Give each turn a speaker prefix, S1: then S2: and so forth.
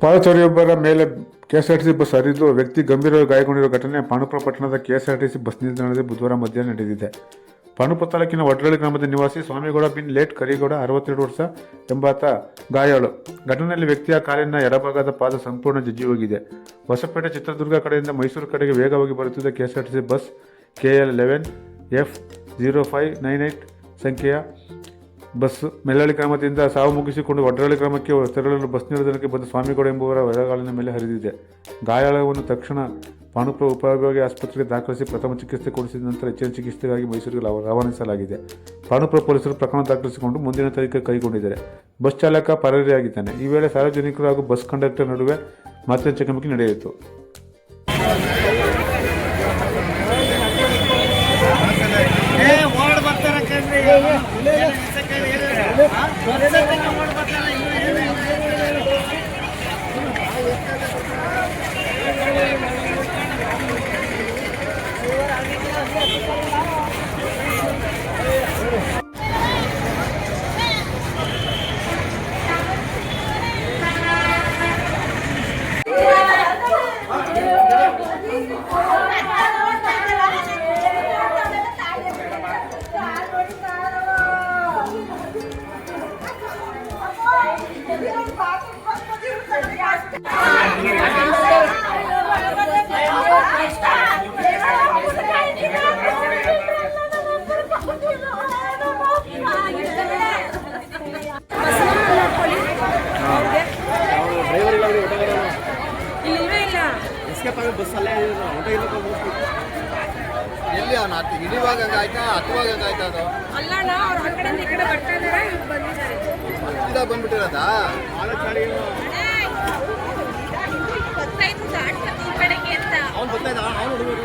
S1: ಪಾದಚಾರಿಯೊಬ್ಬರ ಮೇಲೆ KSRTC bus ಹರಿದು ವ್ಯಕ್ತಿ ಗಂಭೀರವಾಗಿ ಗಾಯಗೊಂಡಿರುವ ಘಟನೆ ಪಾಂಡುಪುರ ಪಟ್ಟಣದ ಕೆಎಸ್ಆರ್ಟಿಸಿ ಬಸ್ ನಿಲ್ದಾಣದಲ್ಲಿ ಬುಧವಾರ ಮಧ್ಯಾಹ್ನ ನಡೆದಿದೆ. ಪಾಂಡುಪುರ ತಾಲೂಕಿನ ವಡ್ರಳ್ಳಿ ಗ್ರಾಮದ ನಿವಾಸಿ ಸ್ವಾಮಿಗೌಡ ಬಿನ್ ಲೇಟ್ ಕರಿಗೌಡ 62 ವರ್ಷ ಎಂಬಾತ ಗಾಯಾಳು. ಘಟನೆಯಲ್ಲಿ ವ್ಯಕ್ತಿಯ ಕಾಲಿನ ಎಡಭಾಗದ ಪಾದ ಸಂಪೂರ್ಣ ಜಜ್ಜಿ ಹೋಗಿದೆ. ಹೊಸಪೇಟೆ ಚಿತ್ರದುರ್ಗ ಕಡೆಯಿಂದ ಮೈಸೂರು ಕಡೆಗೆ ವೇಗವಾಗಿ ಬರುತ್ತಿದ್ದ ಕೆಎಸ್ಆರ್ಟಿಸಿ ಬಸ್ KL11 F0598 ಸಂಖ್ಯೆಯ ಬಸ್ ಮೆಲ್ಲಳ್ಳಿ ಗ್ರಾಮದಿಂದ ಸಾವು ಮುಗಿಸಿಕೊಂಡು ವಡ್ರಳ್ಳಿ ಗ್ರಾಮಕ್ಕೆ ತೆರಳಲು ಬಸ್ ನಿಲ್ದಾಣಕ್ಕೆ ಬಂದ ಸ್ವಾಮಿಗೌಡ ಎಂಬುವರ ಎಡಗಾಲಿನ ಮೇಲೆ ಹರಿದಿದೆ. ಗಾಯಾಳವನ್ನು ತಕ್ಷಣ ಪಾಂಡುಪುರ ಉಪವಿಭಾಗೀಯ ಆಸ್ಪತ್ರೆಗೆ ದಾಖಲಿಸಿ ಪ್ರಥಮ ಚಿಕಿತ್ಸೆ ಕೊಡಿಸಿದ ನಂತರ ಹೆಚ್ಚಿನ ಚಿಕಿತ್ಸೆಗಾಗಿ ಮೈಸೂರಿಗೆ ರವಾನಿಸಲಾಗಿದೆ. ಪಾಂಡುಪುರ ಪೊಲೀಸರು ಪ್ರಕರಣ ದಾಖಲಿಸಿಕೊಂಡು ಮುಂದಿನ ತನಿಖೆ ಕೈಗೊಂಡಿದ್ದಾರೆ. ಬಸ್ ಚಾಲಕ ಪರಾರಿಯಾಗಿದ್ದಾನೆ. ಈ ವೇಳೆ ಸಾರ್ವಜನಿಕರು ಹಾಗೂ ಬಸ್ ಕಂಡಕ್ಟರ್ ನಡುವೆ ಮಾತಿನ ಚಕಮಕಿ ನಡೆಯಿತು.
S2: ಎಲ್ಲಿ ಅವನು ಇಳಿವಾಗ ಆಯ್ತಾ ಹತ್ತುವಾಗ ಆಯ್ತಾ ಅದು
S3: ಅಲ್ಲಣ್ಣ ಅವ್ರು ಆ ಕಡೆ ಈ ಕಡೆ ಬರ್ತಾ ಇದ್ದಾರೆ ಇವ್ರು ಬಂದಿದ್ದಾರೆ
S2: ಇದಾಗ ಬಂದ್ಬಿಟ್ಟಿರೋದಾ ಅವ್ನು ಬರ್ತಾಯಿದ್ದ ಅವ್ನು ಹುಡುಗರು